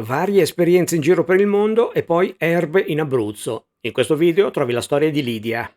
Varie esperienze in giro per il mondo e poi erbe in Abruzzo. In questo video trovi la storia di Lidia.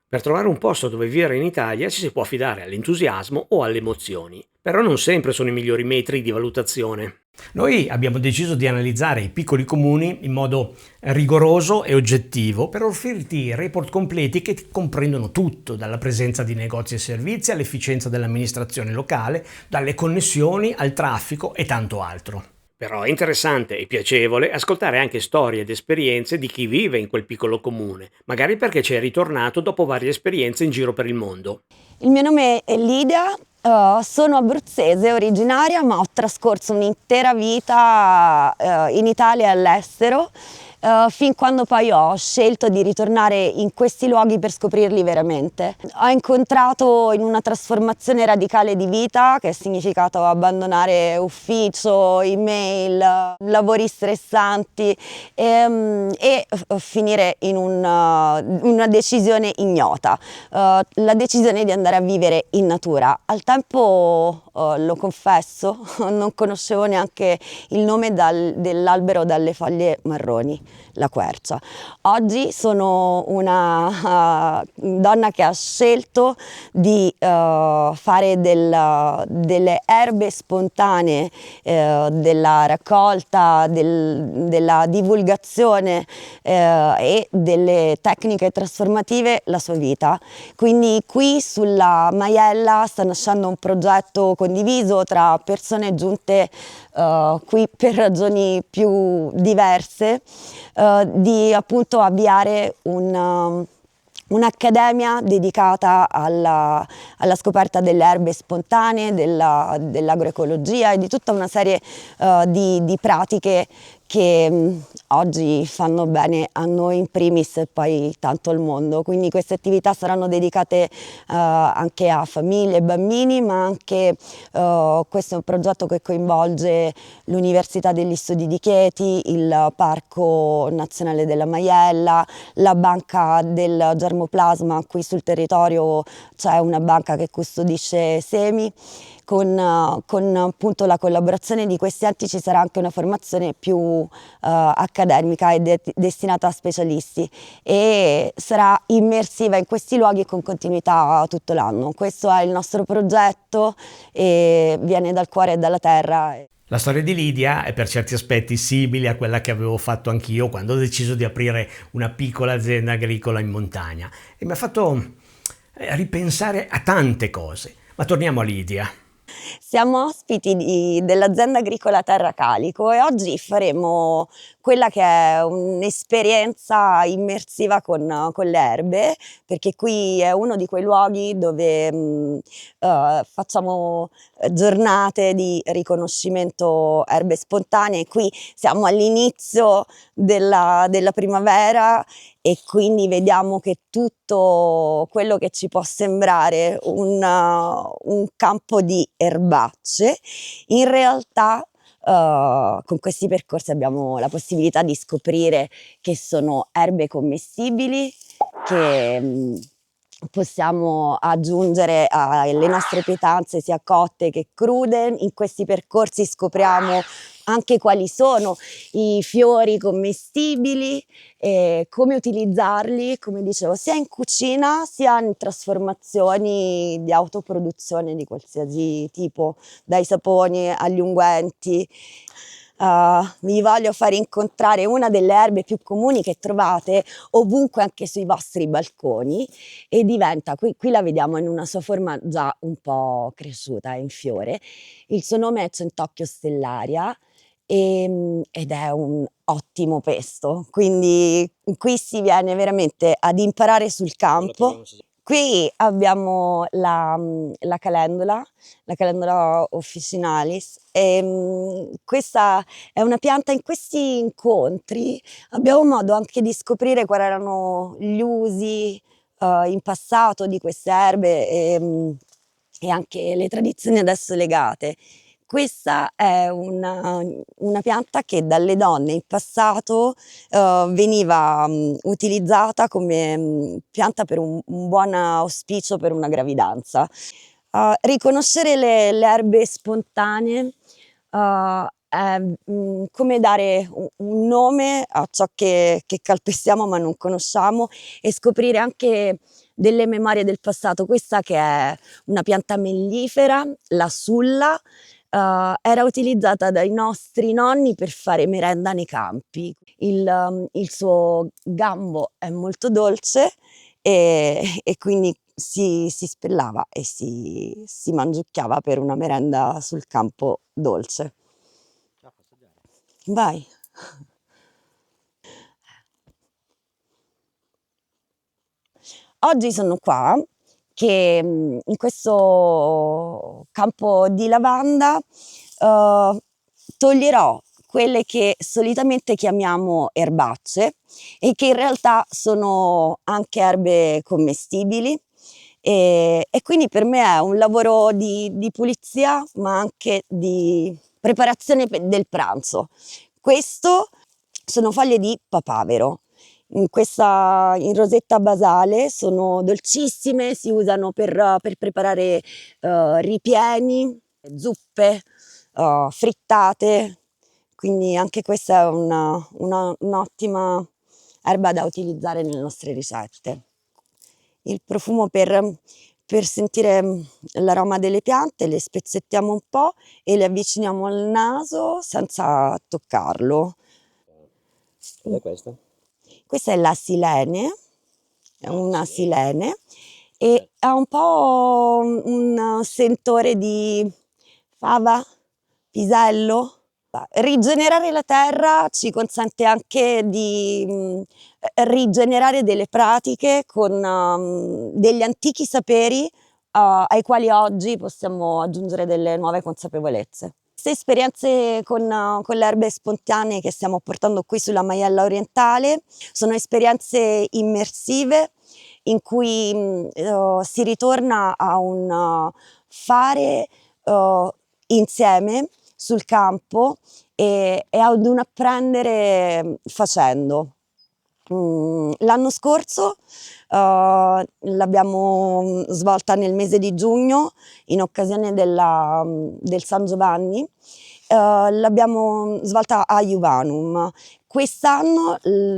Per trovare un posto dove vivere in Italia ci si può affidare all'entusiasmo o alle emozioni, però non sempre sono i migliori metri di valutazione. Noi abbiamo deciso di analizzare i piccoli comuni in modo rigoroso e oggettivo per offrirti report completi che ti comprendono tutto, dalla presenza di negozi e servizi all'efficienza dell'amministrazione locale, dalle connessioni al traffico e tanto altro. Però è interessante e piacevole ascoltare anche storie ed esperienze di chi vive in quel piccolo comune, magari perché ci è ritornato dopo varie esperienze in giro per il mondo. Il mio nome è Lidia, sono abruzzese originaria, ma ho trascorso un'intera vita in Italia e all'estero, fin quando poi ho scelto di ritornare in questi luoghi per scoprirli veramente. Ho incontrato in una trasformazione radicale di vita, che ha significato abbandonare ufficio, email, lavori stressanti e finire in una decisione ignota, la decisione di andare a vivere in natura. Al tempo, lo confesso, non conoscevo neanche il nome dell'albero dalle foglie marroni, la quercia. Oggi sono una donna che ha scelto di fare delle erbe spontanee, della raccolta, della divulgazione e delle tecniche trasformative la sua vita. Quindi qui sulla Maiella sta nascendo un progetto condiviso tra persone giunte qui per ragioni più diverse, di appunto avviare un'accademia dedicata alla scoperta delle erbe spontanee, dell'agroecologia e di tutta una serie di pratiche che oggi fanno bene a noi in primis e poi tanto al mondo. Quindi queste attività saranno dedicate anche a famiglie e bambini, ma anche questo è un progetto che coinvolge l'Università degli Studi di Chieti, il Parco Nazionale della Maiella, la Banca del Germoplasma. Qui sul territorio c'è una banca che custodisce semi. Con appunto la collaborazione di questi enti ci sarà anche una formazione più accademica e destinata a specialisti, e sarà immersiva in questi luoghi con continuità tutto l'anno. Questo è il nostro progetto e viene dal cuore e dalla terra. La storia di Lidia è per certi aspetti simile a quella che avevo fatto anch'io quando ho deciso di aprire una piccola azienda agricola in montagna, e mi ha fatto ripensare a tante cose. Ma torniamo a Lidia. Siamo ospiti dell'azienda agricola Terra Calico e oggi faremo quella che è un'esperienza immersiva con le erbe, perché qui è uno di quei luoghi dove facciamo giornate di riconoscimento erbe spontanee. Qui siamo all'inizio della primavera e quindi vediamo che tutto quello che ci può sembrare un campo di erbacce, in realtà con questi percorsi abbiamo la possibilità di scoprire che sono erbe commestibili che possiamo aggiungere alle nostre pietanze sia cotte che crude. In questi percorsi scopriamo anche quali sono i fiori commestibili e come utilizzarli, come dicevo, sia in cucina sia in trasformazioni di autoproduzione di qualsiasi tipo, dai saponi agli unguenti. Vi voglio far incontrare una delle erbe più comuni che trovate ovunque, anche sui vostri balconi, e diventa, qui la vediamo in una sua forma già un po' cresciuta, è in fiore. Il suo nome è Centocchio stellaria ed è un ottimo pesto, quindi qui si viene veramente ad imparare sul campo. Qui abbiamo la Calendula officinalis, e questa è una pianta. In questi incontri abbiamo modo anche di scoprire quali erano gli usi in passato di queste erbe e anche le tradizioni adesso legate. Questa è una pianta che dalle donne in passato veniva utilizzata come pianta per un buon auspicio per una gravidanza. Riconoscere le erbe spontanee è come dare un nome a ciò che calpestiamo ma non conosciamo, e scoprire anche delle memorie del passato. Questa, che è una pianta mellifera, la sulla, era utilizzata dai nostri nonni per fare merenda nei campi. Il suo gambo è molto dolce, e quindi si spellava e si mangiucchiava per una merenda sul campo dolce. Vai. Oggi sono qua che in questo campo di lavanda toglierò quelle che solitamente chiamiamo erbacce e che in realtà sono anche erbe commestibili, e quindi per me è un lavoro di pulizia, ma anche di preparazione del pranzo. Questo sono foglie di papavero. In rosetta basale, sono dolcissime, si usano per preparare ripieni, zuppe, frittate, quindi anche questa è un'ottima erba da utilizzare nelle nostre ricette. Il profumo per sentire l'aroma delle piante, le spezzettiamo un po' e le avviciniamo al naso senza toccarlo. Cos'è questa? Questa è la silene, è una silene, e ha un po' un sentore di fava, pisello. Rigenerare la terra ci consente anche di rigenerare delle pratiche con degli antichi saperi ai quali oggi possiamo aggiungere delle nuove consapevolezze. Queste esperienze con le erbe spontanee che stiamo portando qui sulla Maiella Orientale sono esperienze immersive in cui si ritorna a un fare insieme sul campo e ad un apprendere facendo. L'anno scorso l'abbiamo svolta nel mese di giugno in occasione del San Giovanni, l'abbiamo svolta a Juvanum. Quest'anno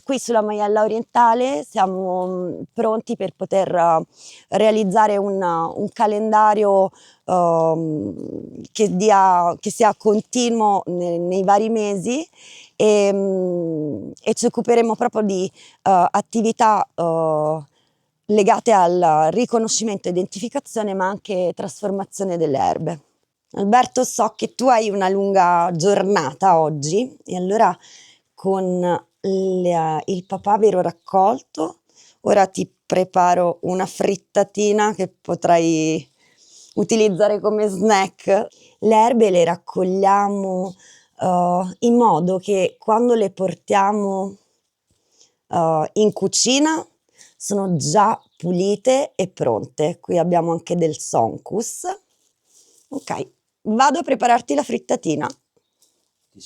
qui sulla Maiella Orientale siamo pronti per poter realizzare un calendario che sia continuo nei vari mesi, e ci occuperemo proprio di attività legate al riconoscimento e identificazione, ma anche trasformazione delle erbe. Alberto, so che tu hai una lunga giornata oggi, e allora con il papavero raccolto ora ti preparo una frittatina che potrai utilizzare come snack. Le erbe le raccogliamo in modo che quando le portiamo in cucina sono già pulite e pronte. Qui abbiamo anche del sonkus. Ok, vado a prepararti la frittatina.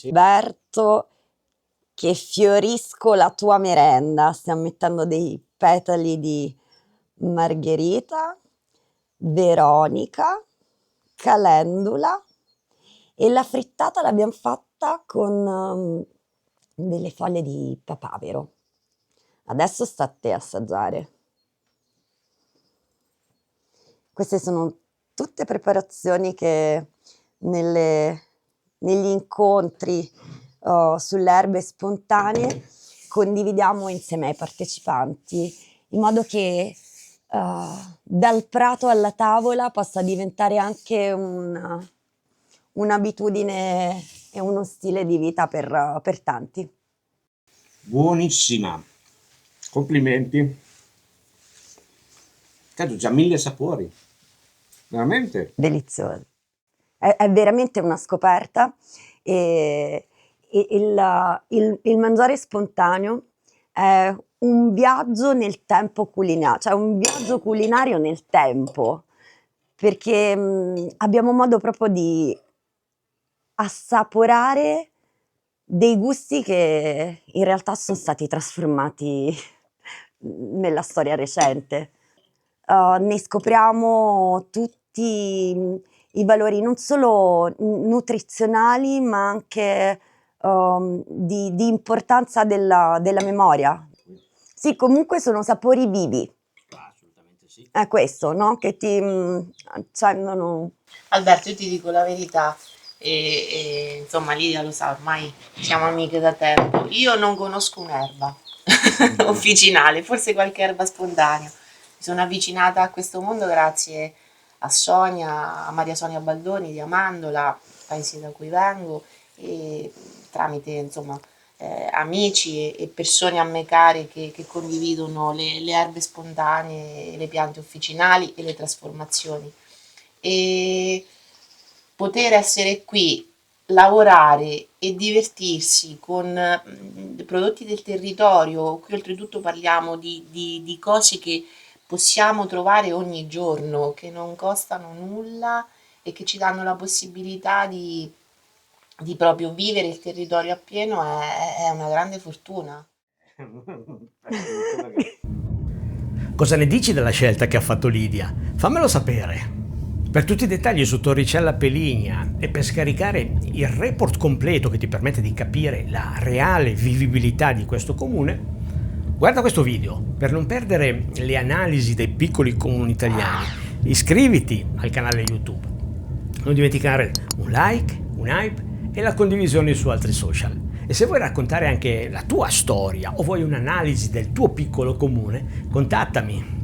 Alberto, che fiorisco la tua merenda. Stiamo mettendo dei petali di margherita, veronica, calendula, e la frittata l'abbiamo fatta con delle foglie di papavero. Adesso sta a te assaggiare. Queste sono tutte preparazioni che negli incontri sulle erbe spontanee condividiamo insieme ai partecipanti, in modo che dal prato alla tavola possa diventare anche un'abitudine e uno stile di vita per tanti. Buonissima, complimenti. Cazzo, già 1000 sapori, veramente. Delizioso. È veramente una scoperta, e il mangiare spontaneo è un viaggio nel tempo culinario, cioè un viaggio culinario nel tempo, perché abbiamo modo proprio di assaporare dei gusti che in realtà sono stati trasformati nella storia recente. Ne scopriamo tutti i valori non solo nutrizionali, ma anche di importanza della memoria. Sì, comunque sono sapori vivi. Assolutamente sì. È questo, no? Che ti accendono. Alberto, io ti dico la verità, e insomma Lidia lo sa, ormai siamo amiche da tempo. Io non conosco un'erba officinale, forse qualche erba spontanea. Mi sono avvicinata a questo mondo grazie a Sonia, a Maria Sonia Baldoni di Amandola, paese da cui vengo, e tramite insomma amici e persone a me care che condividono le erbe spontanee, le piante officinali e le trasformazioni. E poter essere qui, lavorare e divertirsi con prodotti del territorio, qui oltretutto parliamo di cose che possiamo trovare ogni giorno, che non costano nulla e che ci danno la possibilità di proprio vivere il territorio appieno, è una grande fortuna. Cosa ne dici della scelta che ha fatto Lidia? Fammelo sapere. Per tutti i dettagli su Torricella Peligna e per scaricare il report completo che ti permette di capire la reale vivibilità di questo comune, guarda questo video per non perdere le analisi dei piccoli comuni italiani. Iscriviti al canale YouTube. Non dimenticare un like, un hype e la condivisione su altri social. E se vuoi raccontare anche la tua storia o vuoi un'analisi del tuo piccolo comune, contattami.